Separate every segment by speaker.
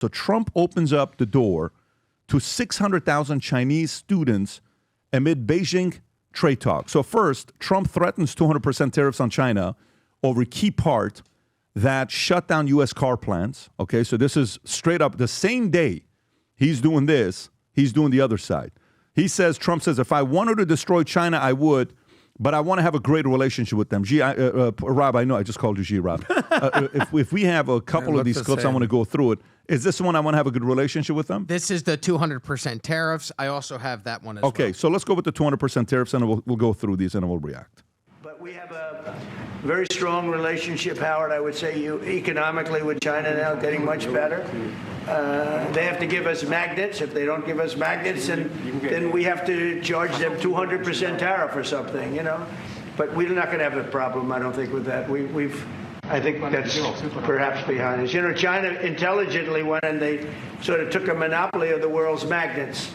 Speaker 1: So Trump opens up the door to 600,000 Chinese students amid Beijing trade talks. So first, Trump threatens 200% tariffs on China over a key part that shut down U.S. car plants. Okay, so this is straight up the same day he's doing this, he's doing the other side. Trump says, if I wanted to destroy China, I would, but I want to have a great relationship with them. Rob, I know I just called you Rob. If we have a couple of these clips, I want to go through it. Is this one I want to have a good relationship with them?
Speaker 2: This is the 200% tariffs. I also have that one as well.
Speaker 1: Okay, so let's go with the 200% tariffs, and we'll go through these, and we'll react.
Speaker 3: But we have a very strong relationship, Howard, I would say, economically with China now, getting much better. They have to give us magnets. If they don't give us magnets, then we have to charge them 200% tariff or something, you know. But we're not going to have a problem, I don't think, with that. I think that's perhaps behind us. You know, China intelligently went and they sort of took a monopoly of the world's magnets.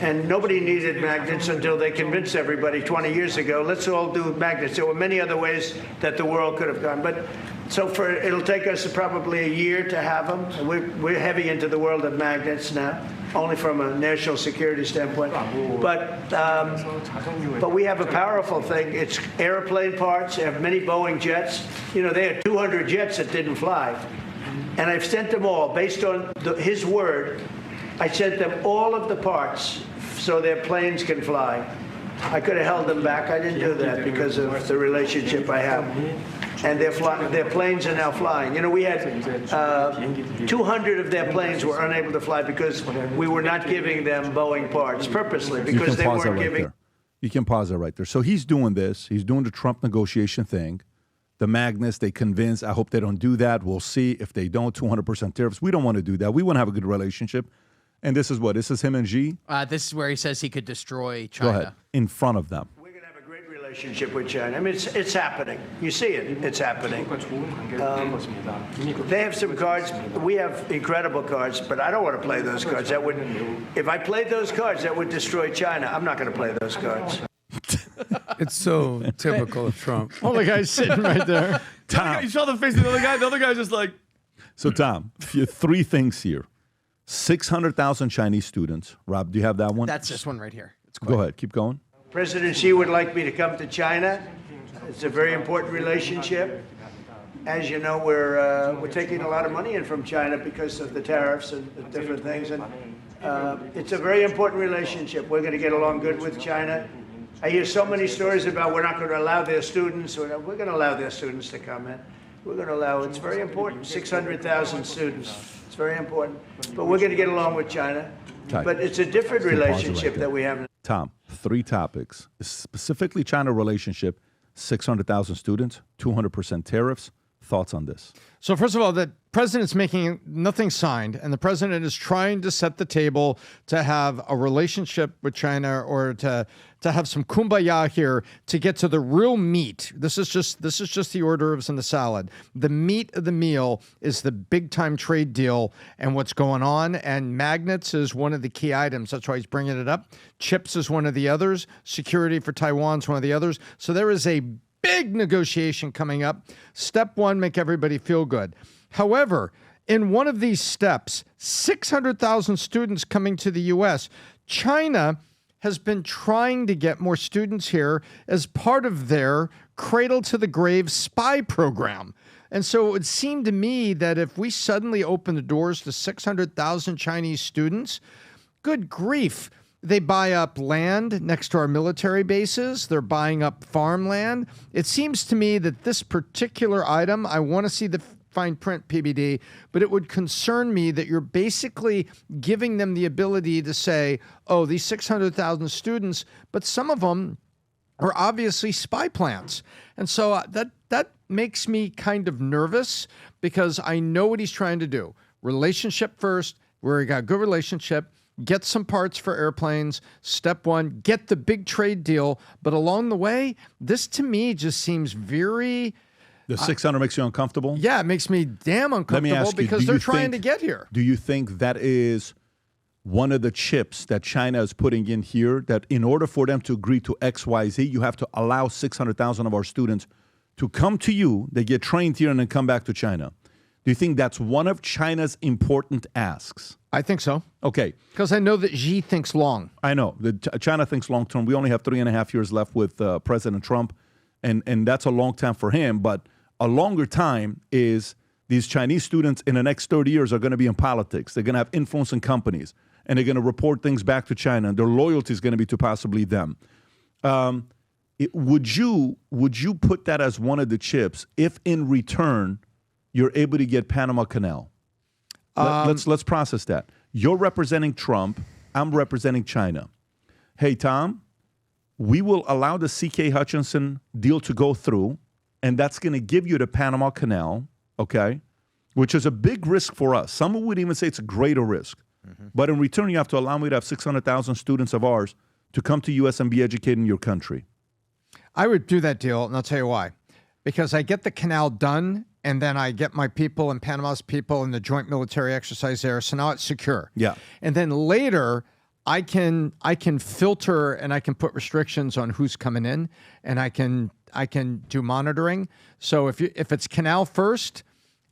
Speaker 3: And nobody needed magnets until they convinced everybody 20 years ago, let's all do magnets. There were many other ways that the world could have gone. But so it'll take us probably a year to have them. We're heavy into the world of magnets now, only from a national security standpoint. But we have a powerful thing. It's airplane parts. They have many Boeing jets. You know, they had 200 jets that didn't fly. And I've sent them all, based on his word, I sent them all of the parts so their planes can fly. I could have held them back. I didn't do that because of the relationship I have. And their planes are now flying. You know, we had 200 of their planes were unable to fly because we were not giving them Boeing parts purposely because they weren't giving.
Speaker 1: You can pause it right there. So he's doing this. He's doing the Trump negotiation thing. The magnets, they convince. I hope they don't do that. We'll see. If they don't, 200% tariffs. We don't want to do that. We want to have a good relationship. And this is what? This is him and Xi?
Speaker 2: This is where he says he could destroy China.
Speaker 1: Go ahead. In front of them.
Speaker 3: We're going to have a great relationship with China. I mean, it's happening. You see it. It's happening. They have some cards. We have incredible cards, but I don't want to play those cards. If I played those cards, that would destroy China. I'm not going to play those cards.
Speaker 4: It's so typical of Trump.
Speaker 5: Oh, the guy's sitting right there.
Speaker 1: Tom.
Speaker 5: You saw the face of the other guy? The other guy's just like...
Speaker 1: So, Tom, three things here. 600,000 Chinese students. Rob, do you have that one?
Speaker 2: That's this one right here.
Speaker 1: Go ahead. Keep going.
Speaker 3: President Xi would like me to come to China. It's a very important relationship. As you know, we're taking a lot of money in from China because of the tariffs and the different things. And it's a very important relationship. We're going to get along good with China. I hear so many stories about we're not going to allow their students. We're going to allow their students to come in. We're going to allow, it's very important, 600,000 students. It's very important. But we're going to get along with China.
Speaker 1: Tight.
Speaker 3: But it's a different relationship that we have.
Speaker 1: Tom, 3 topics. Specifically China relationship, 600,000 students, 200% tariffs. Thoughts on this?
Speaker 5: So first of all, the president's making nothing signed, and the president is trying to set the table to have a relationship with China or to have some kumbaya here to get to the real meat. This is just the hors d'oeuvres and the salad. The meat of the meal is the big time trade deal and what's going on. And magnets is one of the key items. That's why he's bringing it up. Chips is one of the others. Security for Taiwan is one of the others. So there is a big negotiation coming up. Step 1, make everybody feel good. However, in one of these steps, 600,000 students coming to the U.S., China has been trying to get more students here as part of their cradle-to-the-grave spy program. And so it would seem to me that if we suddenly open the doors to 600,000 Chinese students, good grief, they buy up land next to our military bases. They're buying up farmland. It seems to me that this particular item, I want to see the fine print, PBD, but it would concern me that you're basically giving them the ability to say, oh, these 600,000 students, but some of them are obviously spy plants. And so that makes me kind of nervous because I know what he's trying to do. Relationship first, where he got a good relationship, get some parts for airplanes. Step 1, get the big trade deal. But along the way, this to me just seems very...
Speaker 1: The 600 makes you uncomfortable?
Speaker 5: Yeah, it makes me damn uncomfortable because they're trying to get here.
Speaker 1: Do you think that is one of the chips that China is putting in here, that in order for them to agree to X, Y, Z, you have to allow 600,000 of our students to come to you, they get trained here, and then come back to China? Do you think that's one of China's important asks?
Speaker 5: I think so.
Speaker 1: Okay.
Speaker 5: Because I know that Xi thinks long.
Speaker 1: I know. China thinks long term. We only have 3.5 years left with President Trump, and that's a long time for him. But a longer time is these Chinese students in the next 30 years are going to be in politics. They're going to have influence in companies, and they're going to report things back to China, and their loyalty is going to be to possibly them. Would you put that as one of the chips if in return you're able to get Panama Canal? Let's process that. You're representing Trump. I'm representing China. Hey, Tom, we will allow the C.K. Hutchinson deal to go through, and that's going to give you the Panama Canal, okay, which is a big risk for us. Some would even say it's a greater risk. Mm-hmm. But in return, you have to allow me to have 600,000 students of ours to come to U.S. and be educated in your country.
Speaker 5: I would do that deal, and I'll tell you why. Because I get the canal done, and then I get my people and Panama's people in the joint military exercise there. So now it's secure.
Speaker 1: Yeah.
Speaker 5: And then later, I can filter and I can put restrictions on who's coming in, and I can do monitoring. So if it's canal first,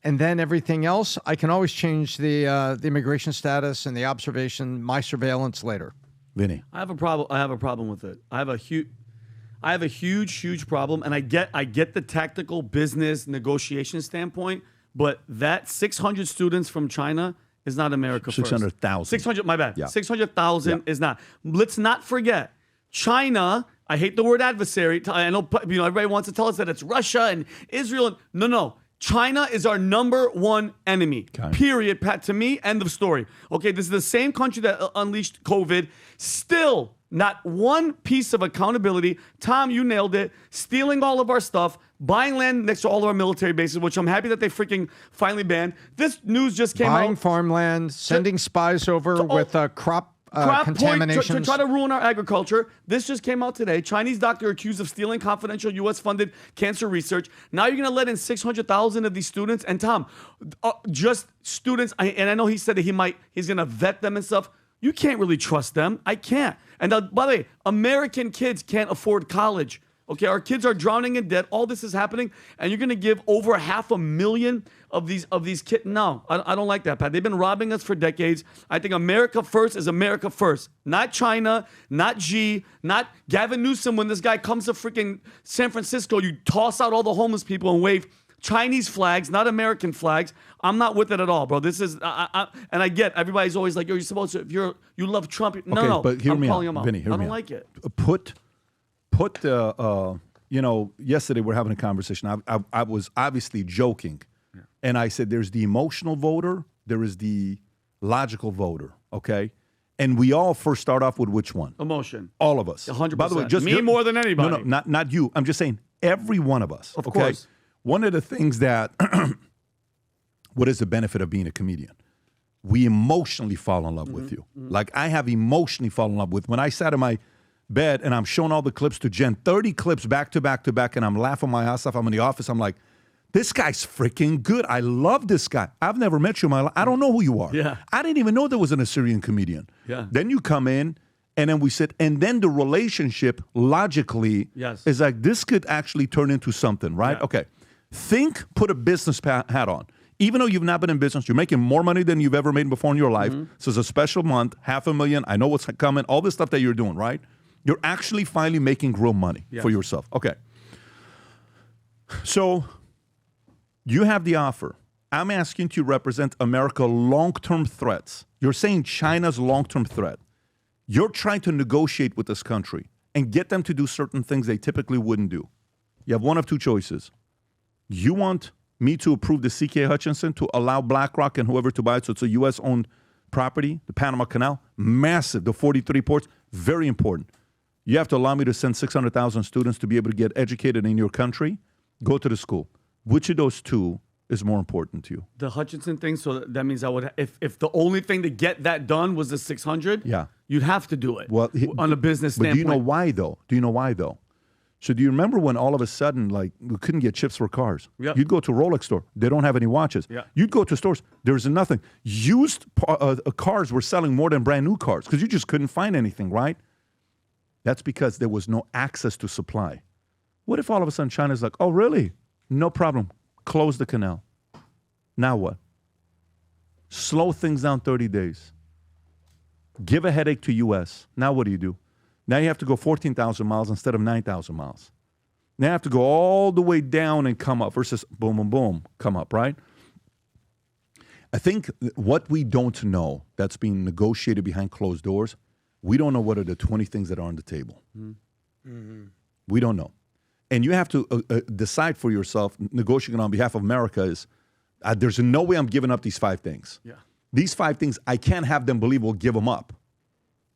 Speaker 5: and then everything else, I can always change the immigration status and the observation, my surveillance later.
Speaker 1: Vinny.
Speaker 6: I have a problem with it. I have a huge problem, and I get the tactical business negotiation standpoint, but that 600 students from China is not America
Speaker 1: 600,000.
Speaker 6: 600, my bad.
Speaker 1: Yeah.
Speaker 6: 600,000 is not. Let's not forget, China, I hate the word adversary. I know everybody wants to tell us that it's Russia and Israel. No. China is our number one enemy, period, Pat, to me, end of story. Okay, this is the same country that unleashed COVID. Still, not one piece of accountability. Tom, you nailed it. Stealing all of our stuff, buying land next to all of our military bases, which I'm happy that they freaking finally banned. This news just came out.
Speaker 5: Buying farmland, sending spies over with crop contamination.
Speaker 6: To try to ruin our agriculture. This just came out today. Chinese doctor accused of stealing confidential U.S.-funded cancer research. Now you're going to let in 600,000 of these students. And Tom, just students, and I know he said that he's going to vet them and stuff. You can't really trust them. I can't. And by the way, American kids can't afford college. Okay, our kids are drowning in debt. All this is happening, and you're going to give over 500,000 of these kids. No, I don't like that, Pat. They've been robbing us for decades. I think America first is America first, not China, not Xi, not Gavin Newsom. When this guy comes to freaking San Francisco, you toss out all the homeless people and wave Chinese flags, not American flags. I'm not with it at all, bro. This is, and I get everybody's always like, you're supposed to, if you love Trump. No,
Speaker 1: but hear
Speaker 6: I'm
Speaker 1: me
Speaker 6: calling
Speaker 1: out.
Speaker 6: him out.
Speaker 1: Vinny,
Speaker 6: I don't like it.
Speaker 1: Put yesterday we're having a conversation. I was obviously joking, and I said there's the emotional voter, there is the logical voter, okay? And we all first start off with which one?
Speaker 6: Emotion.
Speaker 1: All of us.
Speaker 6: 100%.
Speaker 1: By the way, just
Speaker 6: me more than anybody.
Speaker 1: No, not you. I'm just saying every one of us.
Speaker 6: Of
Speaker 1: okay?
Speaker 6: course.
Speaker 1: One of the things that, what is the benefit of being a comedian? We emotionally fall in love with you. Like I have emotionally fallen in love with, when I sat in my bed and I'm showing all the clips to Jen, 30 clips back to back to back, and I'm laughing my ass off. I'm in the office. I'm like, this guy's freaking good. I love this guy. I've never met you in my life. I don't know who you are.
Speaker 6: Yeah.
Speaker 1: I didn't even know there was an Assyrian comedian.
Speaker 6: Yeah.
Speaker 1: Then you come in, and then we sit, and then the relationship logically is like, this could actually turn into something, right?
Speaker 6: Yeah.
Speaker 1: Okay. Put a business hat on. Even though you've not been in business, you're making more money than you've ever made before in your life. So it's a special month, 500,000. I know what's coming, all this stuff that you're doing, right? You're actually finally making real money for yourself. Okay. So you have the offer. I'm asking you to represent America long-term threats. You're saying China's long-term threat. You're trying to negotiate with this country and get them to do certain things they typically wouldn't do. You have one of two choices. You want me to approve the C.K. Hutchinson to allow BlackRock and whoever to buy it, so it's a U.S.-owned property, the Panama Canal, massive, the 43 ports, very important. You have to allow me to send 600,000 students to be able to get educated in your country, go to the school. Which of those two is more important to you?
Speaker 6: The Hutchinson thing, so that means I would, if the only thing to get that done was the 600, you'd have to do it on a business standpoint.
Speaker 1: But do you know why though? So do you remember when all of a sudden, like, we couldn't get chips for cars?
Speaker 6: Yep.
Speaker 1: You'd go to a Rolex store. They don't have any watches.
Speaker 6: Yeah.
Speaker 1: You'd go to stores. There's nothing. Used cars were selling more than brand new cars because you just couldn't find anything, right? That's because there was no access to supply. What if all of a sudden China's like, oh, really? No problem. Close the canal. Now what? Slow things down 30 days. Give a headache to U.S. Now what do? Now you have to go 14,000 miles instead of 9,000 miles. Now you have to go all the way down and come up versus boom, boom, boom, come up, right? I think what we don't know that's being negotiated behind closed doors, we don't know what are the 20 things that are on the table. Mm-hmm. We don't know. And you have to decide for yourself, negotiating on behalf of America is, there's no way I'm giving up these 5 things.
Speaker 6: Yeah.
Speaker 1: These 5 things, I can't have them believe we'll give them up.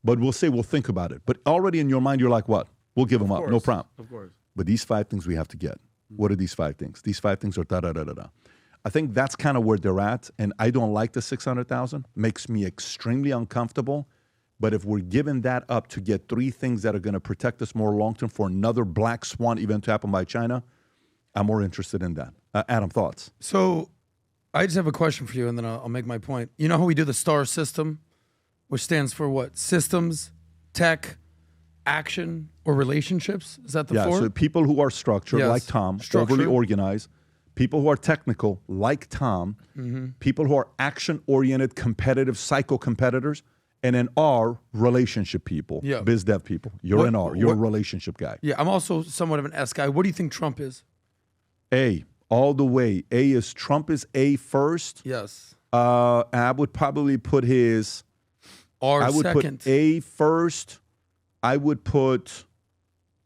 Speaker 1: But we'll say we'll think about it. But already in your mind, you're like, what? We'll give them up, no problem.
Speaker 6: Of course.
Speaker 1: But these 5 things we have to get. What are these 5 things? These 5 things are da-da-da-da-da. I think that's kind of where they're at, and I don't like the 600,000. Makes me extremely uncomfortable. But if we're giving that up to get 3 things that are going to protect us more long-term for another black swan event to happen by China, I'm more interested in that. Adam, thoughts?
Speaker 4: So I just have a question for you, and then I'll make my point. You know how we do the STAR system, which stands for what? Systems, tech, action, or relationships? Is that the 4?
Speaker 1: So people who are structured,
Speaker 4: Yes.
Speaker 1: like Tom,
Speaker 4: Structured.
Speaker 1: overly organized. People who are technical, like Tom.
Speaker 4: Mm-hmm.
Speaker 1: People who are action-oriented, competitive, psycho-competitors. And then R, relationship people,
Speaker 4: Yeah.
Speaker 1: biz dev people. You're an R. You're a relationship guy.
Speaker 4: Yeah, I'm also somewhat of an S guy. What do you think Trump is?
Speaker 1: A, all the way. Trump is A first.
Speaker 4: Yes.
Speaker 1: I would probably put his...
Speaker 4: R
Speaker 1: I would
Speaker 4: second.
Speaker 1: put A first. I would put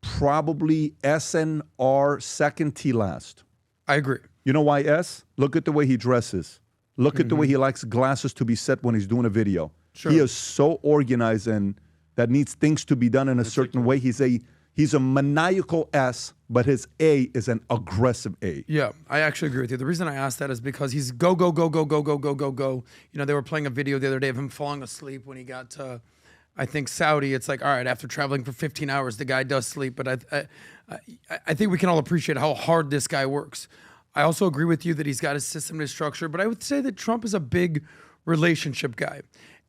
Speaker 1: probably S and R second, T last.
Speaker 4: I agree.
Speaker 1: You know why S? Look at the way he dresses. Look at the way he likes glasses to be set when he's doing a video.
Speaker 4: Sure.
Speaker 1: He is so organized and that needs things to be done in a certain way. He's a maniacal S, but his A is an aggressive A.
Speaker 4: Yeah, I actually agree with you. The reason I asked that is because he's go, go, go, go, go, go, go, go, go. You know, they were playing a video the other day of him falling asleep when he got to, I think, Saudi. It's like, all right, after traveling for 15 hours, the guy does sleep. But I think we can all appreciate how hard this guy works. I also agree with you that he's got his system and his structure, but I would say that Trump is a big relationship guy.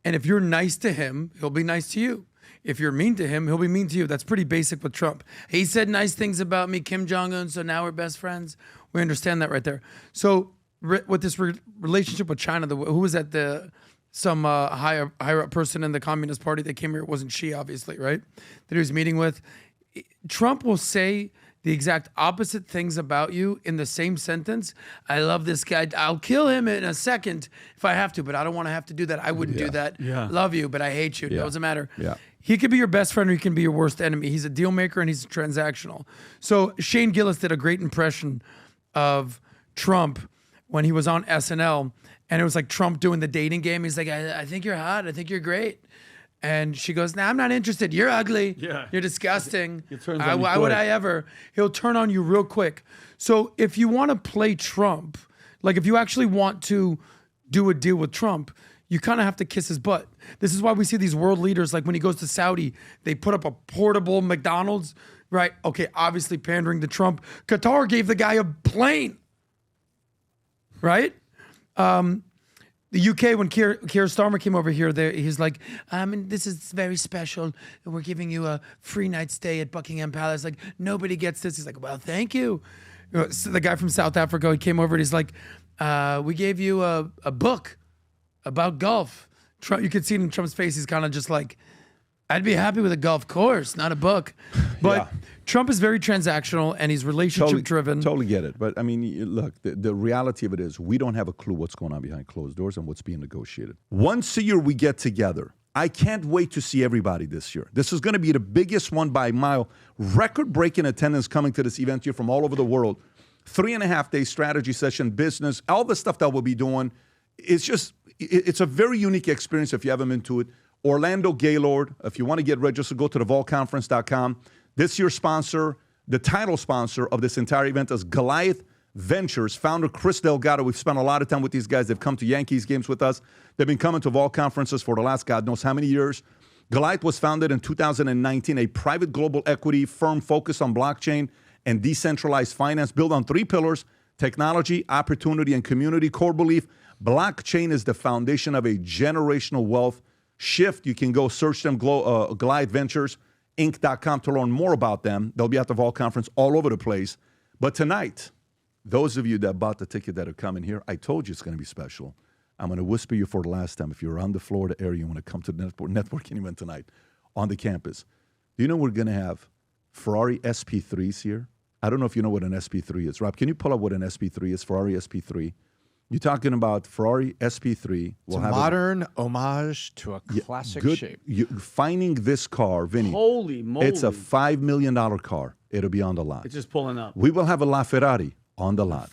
Speaker 4: And if you're nice to him, he'll be nice to you. If you're mean to him, he'll be mean to you. That's pretty basic with Trump. He said nice things about me, Kim Jong-un, so now we're best friends. We understand that right there. So with this relationship with China, who was at some higher up person in the Communist Party that came here? It wasn't she, obviously, right? That he was meeting with. Trump will say the exact opposite things about you in the same sentence. I love this guy. I'll kill him in a second if I have to, but I don't want to have to do that. I wouldn't do that.
Speaker 6: Yeah.
Speaker 4: Love you, but I hate you.
Speaker 1: Yeah.
Speaker 4: Doesn't matter.
Speaker 1: Yeah.
Speaker 4: He could be your best friend or he can be your worst enemy. He's a deal maker and he's transactional. So Shane Gillis did a great impression of Trump when he was on SNL, and it was like Trump doing the dating game. He's like, I think you're hot. I think you're great. And she goes, nah, I'm not interested. You're ugly.
Speaker 6: Yeah.
Speaker 4: You're disgusting.
Speaker 6: He turns on you
Speaker 4: Why would
Speaker 6: quick.
Speaker 4: I ever? He'll turn on you real quick. So if you want to play Trump, like if you actually want to do a deal with Trump, you kind of have to kiss his butt. This is why we see these world leaders, like when he goes to Saudi, they put up a portable McDonald's, right? Okay, obviously pandering to Trump. Qatar gave the guy a plane, right? The UK, when Keir Starmer came over here, he's like, and this is very special. We're giving you a free night stay at Buckingham Palace. Like, nobody gets this. He's like, well, thank you. So the guy from South Africa, he came over and he's like, we gave you a book about golf. Trump, you could see it in Trump's face. He's kind of just like, I'd be happy with a golf course, not a book. But
Speaker 1: Yeah.
Speaker 4: Trump is very transactional and he's relationship driven.
Speaker 1: Totally get it. But I mean, look, the reality of it is we don't have a clue what's going on behind closed doors and what's being negotiated. Once a year we get together. I can't wait to see everybody this year. This is going to be the biggest one by a mile. Record-breaking attendance coming to this event here from all over the world. 3.5-day strategy session, business, all the stuff that we'll be doing. It's a very unique experience if you haven't been to it. Orlando Gaylord, if you want to get registered, go to thevolconference.com. This year's sponsor, the title sponsor of this entire event is Goliath Ventures. Founder Chris Delgado. We've spent a lot of time with these guys. They've come to Yankees games with us. They've been coming to Vol conferences for the last God knows how many years. Goliath was founded in 2019, a private global equity firm focused on blockchain and decentralized finance, built on 3 pillars: technology, opportunity, and community. Core belief: blockchain is the foundation of a generational wealth shift. You can go search them, Goliath Ventures, Inc.com to learn more about them. They'll be at the Vol Conference all over the place. But tonight, those of you that bought the ticket that are coming here, I told you it's going to be special. I'm going to whisper you for the last time. If you're around the Florida area, you want to come to the networking event tonight on the campus. Do you know we're going to have Ferrari SP3s here? I don't know if you know what an SP3 is. Rob, can you pull up what an SP3 is? Ferrari SP3. You're talking about Ferrari SP3.
Speaker 5: It's a modern homage to a classic shape.
Speaker 1: Finding this car, Vinny.
Speaker 6: Holy moly.
Speaker 1: It's a $5 million car. It'll be on the lot.
Speaker 6: It's just pulling up.
Speaker 1: We will have a LaFerrari on the lot.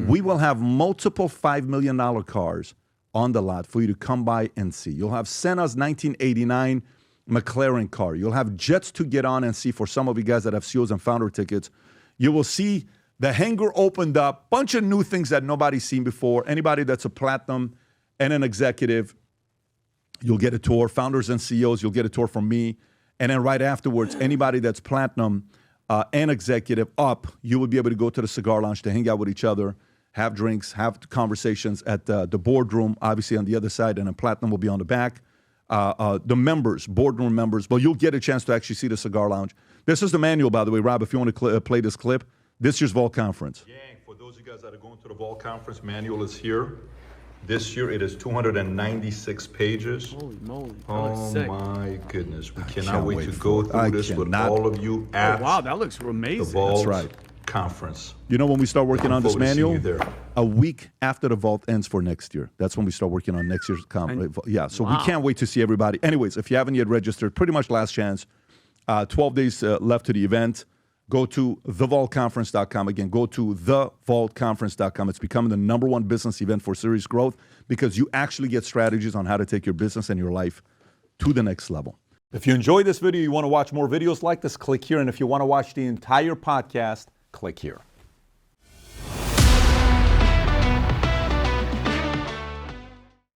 Speaker 1: We will have multiple $5 million cars on the lot for you to come by and see. You'll have Senna's 1989 McLaren car. You'll have jets to get on and see for some of you guys that have CEOs and founder tickets. You will see the hangar opened up, bunch of new things that nobody's seen before. Anybody that's a platinum and an executive, you'll get a tour. Founders and CEOs, you'll get a tour from me. And then right afterwards, anybody that's platinum and executive up, you will be able to go to the cigar lounge to hang out with each other, have drinks, have conversations at the boardroom, obviously on the other side, and then platinum will be on the back. The members, boardroom members, well, you'll get a chance to actually see the cigar lounge. This is the manual, by the way, Rob, if you want to play this clip. This year's Vault Conference. Gang, for those of you guys that are going to the Vault Conference, manual is here. This year it is 296 pages.
Speaker 6: Holy moly. That
Speaker 1: Oh
Speaker 6: looks sick.
Speaker 1: my goodness. We cannot
Speaker 5: can't
Speaker 1: wait
Speaker 5: wait
Speaker 1: to
Speaker 5: for
Speaker 1: go
Speaker 5: it.
Speaker 1: through this with all of you at
Speaker 6: Wow, that looks
Speaker 1: the
Speaker 6: amazing.
Speaker 1: Vault
Speaker 5: right.
Speaker 1: Conference. You know when we start working on this forward to seeing manual? you there.
Speaker 5: Oh,
Speaker 1: A week after the Vault ends for next year. That's when we start working on next year's conference. Yeah, so we can't wait to see everybody. Anyways, if you haven't yet registered, pretty much last chance. 12 days left to the event. Go to thevaultconference.com. Again, go to thevaultconference.com. It's becoming the #1 business event for serious growth because you actually get strategies on how to take your business and your life to the next level. If you enjoyed this video, you want to watch more videos like this, click here. And if you want to watch the entire podcast, click here.